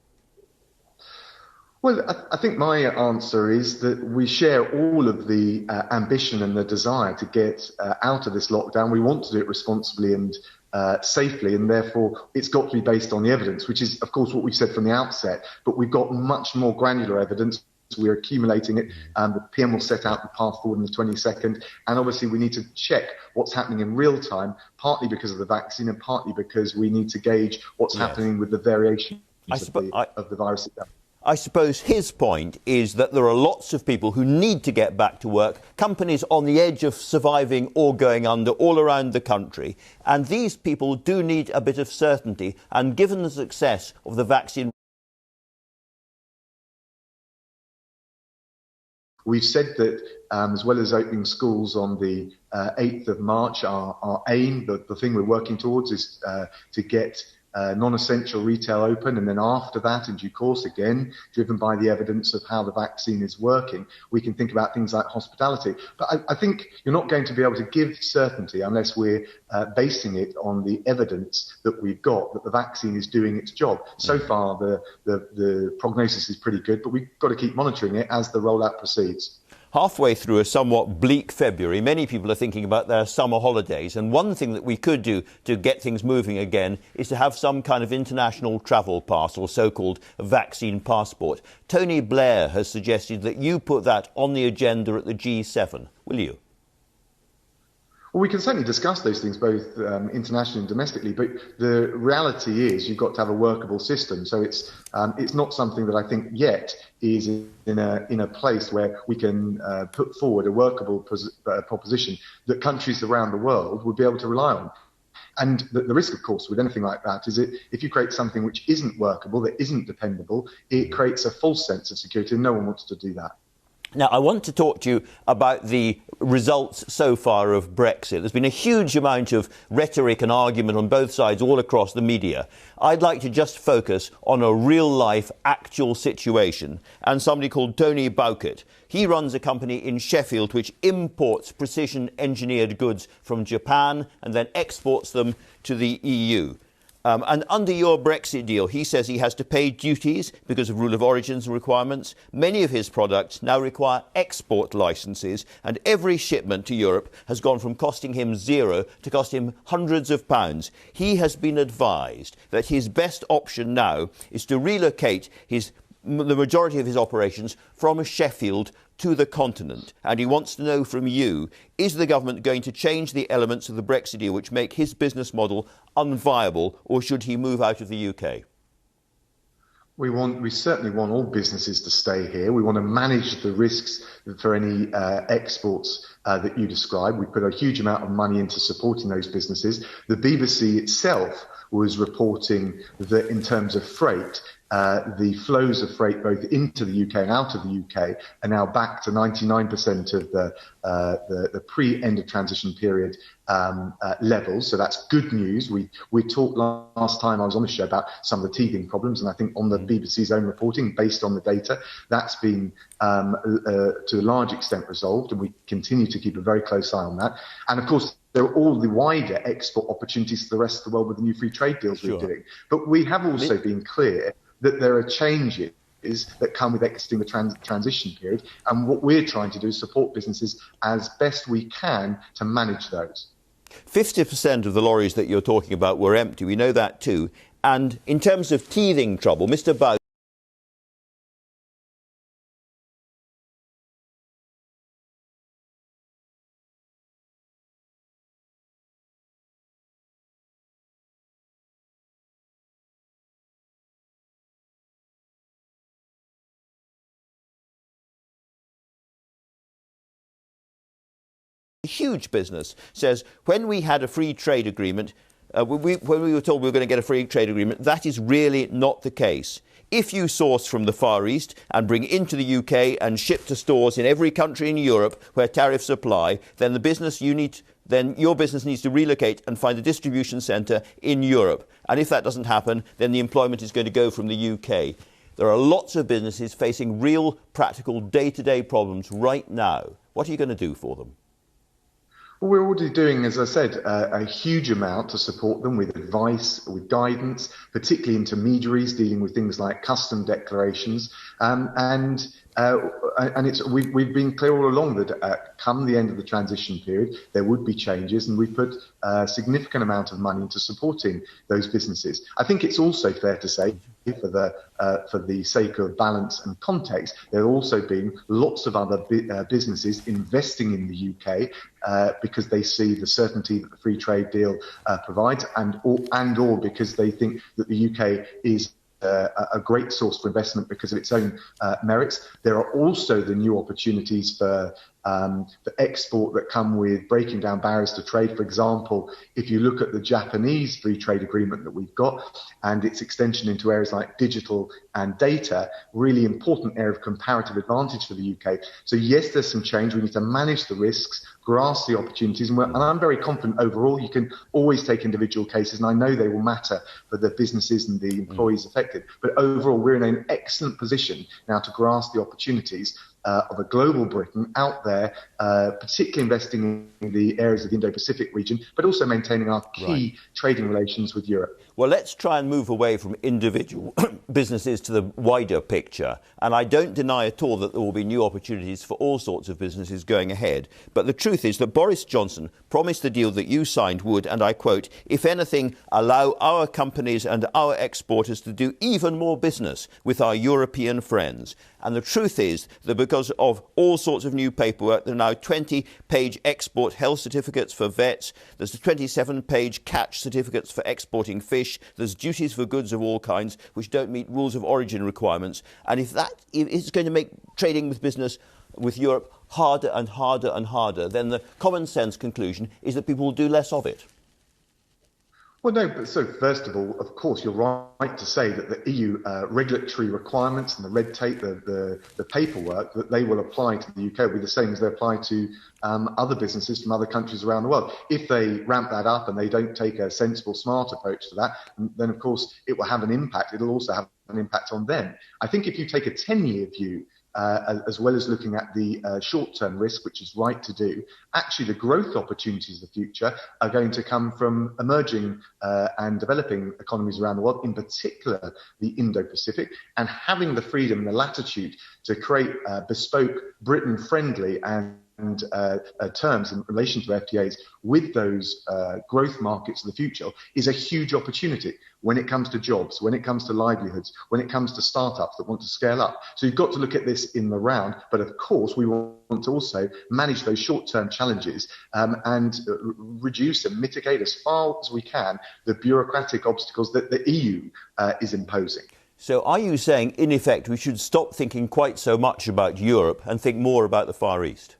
Well, I think my answer is that we share all of the ambition and the desire to get out of this lockdown. We want to do it responsibly and safely, and therefore it's got to be based on the evidence, which is, of course, what we've said from the outset. But we've got much more granular evidence. We're accumulating it. The PM will set out the path forward on the 22nd. And obviously, we need to check what's happening in real time, partly because of the vaccine and partly because we need to gauge what's happening with the variation of the virus itself. I suppose his point is that there are lots of people who need to get back to work, companies on the edge of surviving or going under all around the country. And these people do need a bit of certainty. And given the success of the vaccine, we've said that as well as opening schools on the 8th of March, our aim, the thing we're working towards is to get non-essential retail open, and then after that, in due course, again, driven by the evidence of how the vaccine is working, we can think about things like hospitality. But I think you're not going to be able to give certainty unless we're basing it on the evidence that we've got, that the vaccine is doing its job. So far, the prognosis is pretty good, but we've got to keep monitoring it as the rollout proceeds. Halfway through a somewhat bleak February, many people are thinking about their summer holidays. And one thing that we could do to get things moving again is to have some kind of international travel pass or so-called vaccine passport. Tony Blair has suggested that you put that on the agenda at the G7. Will you? Well, we can certainly discuss those things both internationally and domestically, but the reality is you've got to have a workable system. So it's not something that I think yet is in a place where we can put forward a workable proposition that countries around the world would be able to rely on. And the risk, of course, with anything like that is that if you create something which isn't workable, that isn't dependable, it creates a false sense of security, and no one wants to do that. Now, I want to talk to you about the results so far of Brexit. There's been a huge amount of rhetoric and argument on both sides all across the media. I'd like to just focus on a real-life, actual situation and somebody called Tony Bowkett. He runs a company in Sheffield which imports precision-engineered goods from Japan and then exports them to the EU. And under your Brexit deal, he says he has to pay duties because of rule of origins requirements. Many of his products now require export licenses, and every shipment to Europe has gone from costing him zero to cost him hundreds of pounds. He has been advised that his best option now is to relocate the majority of his operations from Sheffield to the continent. And he wants to know from you, is the government going to change the elements of the Brexit deal which make his business model unviable, or should he move out of the UK? We certainly want all businesses to stay here. We want to manage the risks for any exports that you described. We put a huge amount of money into supporting those businesses. The BBC itself was reporting that in terms of freight, the flows of freight both into the UK and out of the UK are now back to 99% of the pre-end of transition period levels. So that's good news. We talked last time I was on the show about some of the teething problems, and I think on the BBC's own reporting, based on the data, that's been to a large extent resolved, and we continue to keep a very close eye on that. And of course, there are all the wider export opportunities to the rest of the world with the new free trade deals we're doing. But we have also been clear that there are changes that come with exiting the transition period. And what we're trying to do is support businesses as best we can to manage those. 50% of the lorries that you're talking about were empty. We know that too. And in terms of teething trouble, Mr. Bow. Huge business says when we had a free trade agreement, when we were told we were going to get a free trade agreement, that is really not the case. If you source from the Far East and bring into the UK and ship to stores in every country in Europe where tariffs apply, then your business needs to relocate and find a distribution centre in Europe. And if that doesn't happen, then the employment is going to go from the UK. There are lots of businesses facing real, practical, day-to-day problems right now. What are you going to do for them? Well, we're already doing, as I said, a huge amount to support them with advice, with guidance, particularly intermediaries dealing with things like custom declarations. We've been clear all along that come the end of the transition period, there would be changes, and we put a significant amount of money into supporting those businesses. I think it's also fair to say, for the sake of balance and context, there have also been lots of other businesses investing in the UK because they see the certainty that the free trade deal provides, and or because they think that the UK is a great source for investment because of its own merits. There are also the new opportunities for export that come with breaking down barriers to trade. For example, if you look at the Japanese free trade agreement that we've got and its extension into areas like digital and data, really important area of comparative advantage for the UK. So yes, there's some change. We need to manage the risks, grasp the opportunities, and I'm very confident overall. You can always take individual cases, and I know they will matter for the businesses and the employees affected. But overall, we're in an excellent position now to grasp the opportunities of a global Britain out there, particularly investing in the areas of the Indo-Pacific region, but also maintaining our key trading relations with Europe. Well, let's try and move away from individual businesses to the wider picture. And I don't deny at all that there will be new opportunities for all sorts of businesses going ahead. But the truth is that Boris Johnson promised the deal that you signed would, and I quote, if anything, allow our companies and our exporters to do even more business with our European friends. And the truth is that because of all sorts of new paperwork, there are now 20-page export health certificates for vets. There's 27-page catch certificates for exporting fish. There's duties for goods of all kinds which don't meet rules of origin requirements. And if it's going to make trading with business with Europe harder and harder and harder, then the common sense conclusion is that people will do less of it. Well, no, but so first of all, of course, you're right to say that the EU regulatory requirements and the red tape, the paperwork, that they will apply to the UK will be the same as they apply to other businesses from other countries around the world. If they ramp that up and they don't take a sensible, smart approach to that, then of course it will have an impact. It'll also have an impact on them. I think if you take a 10-year view, as well as looking at the short-term risk, which is right to do, actually the growth opportunities of the future are going to come from emerging and developing economies around the world, in particular the Indo-Pacific, and having the freedom and the latitude to create bespoke Britain-friendly and terms in relation to FTAs with those growth markets of the future is a huge opportunity when it comes to jobs, when it comes to livelihoods, when it comes to startups that want to scale up. So you've got to look at this in the round, but of course we want to also manage those short-term challenges and reduce and mitigate as far as we can the bureaucratic obstacles that the EU is imposing. So are you saying, in effect, we should stop thinking quite so much about Europe and think more about the Far East?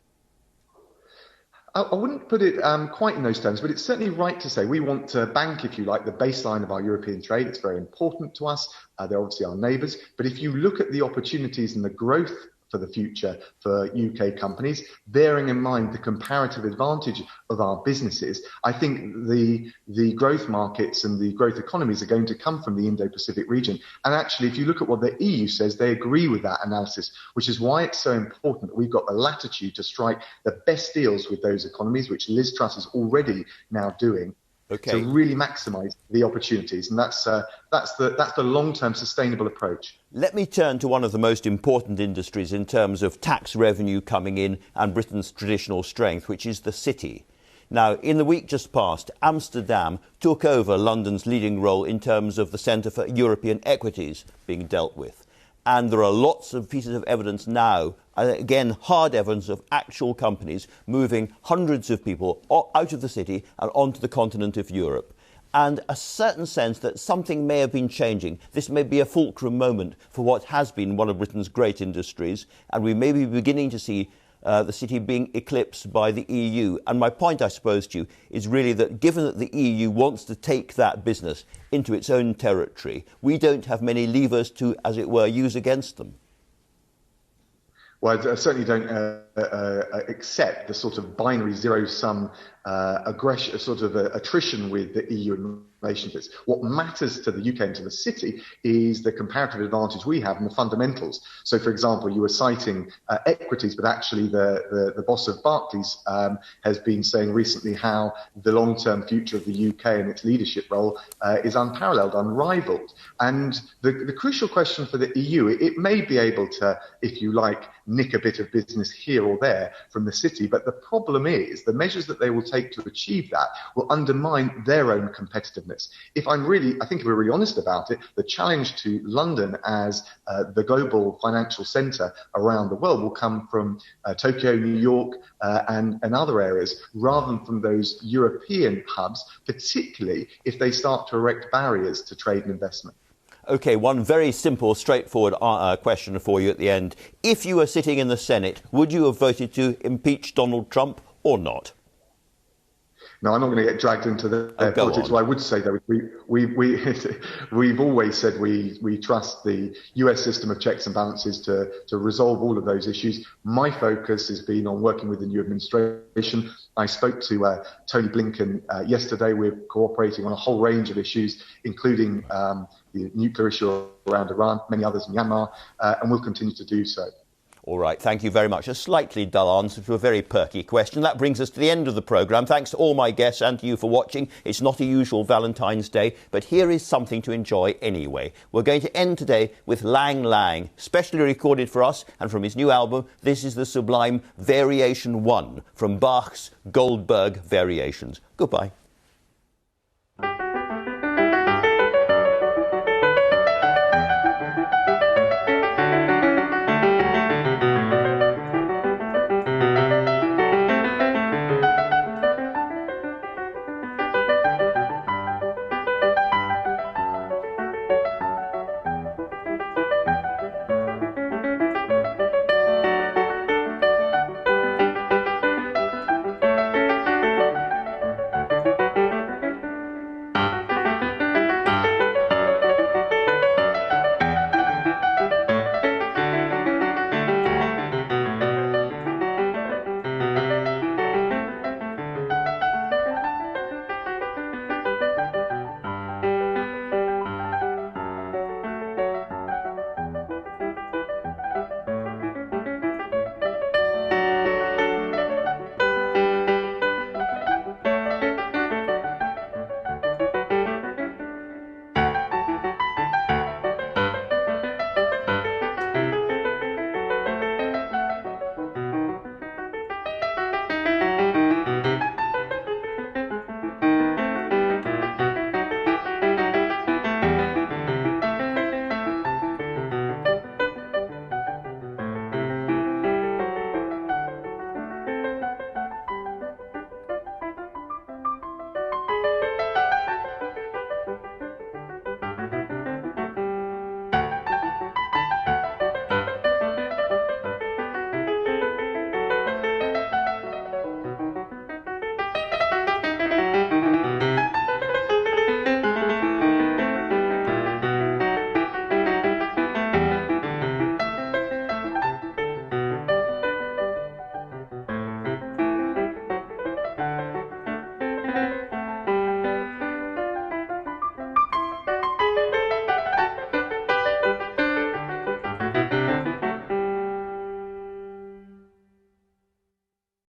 I wouldn't put it quite in those terms, but it's certainly right to say we want to bank, if you like, the baseline of our European trade. It's very important to us. They're obviously our neighbours. But if you look at the opportunities and the growth for the future for UK companies, bearing in mind the comparative advantage of our businesses, I think the growth markets and the growth economies are going to come from the Indo-Pacific region. And actually, if you look at what the EU says, they agree with that analysis, which is why it's so important that we've got the latitude to strike the best deals with those economies, which Liz Truss is already now doing. Okay. To really maximise the opportunities, and that's the long-term sustainable approach. Let me turn to one of the most important industries in terms of tax revenue coming in and Britain's traditional strength, which is the city. Now, in the week just past, Amsterdam took over London's leading role in terms of the Centre for European Equities being dealt with. And there are lots of pieces of evidence now, again, hard evidence of actual companies moving hundreds of people out of the city and onto the continent of Europe. And a certain sense that something may have been changing. This may be a fulcrum moment for what has been one of Britain's great industries, and we may be beginning to see the city being eclipsed by the EU. And my point, I suppose, to you, is really that given that the EU wants to take that business into its own territory, we don't have many levers to, as it were, use against them. Well, I certainly don't accept the sort of binary zero-sum aggression, sort of attrition with the EU in relation to this. What matters to the UK and to the city is the comparative advantage we have and the fundamentals. So, for example, you were citing equities, but actually the boss of Barclays has been saying recently how the long-term future of the UK and its leadership role is unparalleled, unrivaled. And the crucial question for the EU, it may be able to, if you like, nick a bit of business here or there from the city, but the problem is the measures that they will take to achieve that will undermine their own competitiveness. I think if we're really honest about it, the challenge to London as the global financial centre around the world will come from Tokyo, New York, and other areas, rather than from those European hubs, particularly if they start to erect barriers to trade and investment. OK, one very simple, straightforward question for you at the end. If you were sitting in the Senate, would you have voted to impeach Donald Trump or not? No, I'm not going to get dragged into the politics. What I would say, though, we've always said we trust the US system of checks and balances to resolve all of those issues. My focus has been on working with the new administration. I spoke to Tony Blinken yesterday. We're cooperating on a whole range of issues, including the nuclear issue around Iran, many others in Myanmar, and we'll continue to do so. All right, thank you very much. A slightly dull answer to a very perky question. That brings us to the end of the programme. Thanks to all my guests and to you for watching. It's not a usual Valentine's Day, but here is something to enjoy anyway. We're going to end today with Lang Lang, specially recorded for us and from his new album. This is the sublime Variation 1 from Bach's Goldberg Variations. Goodbye.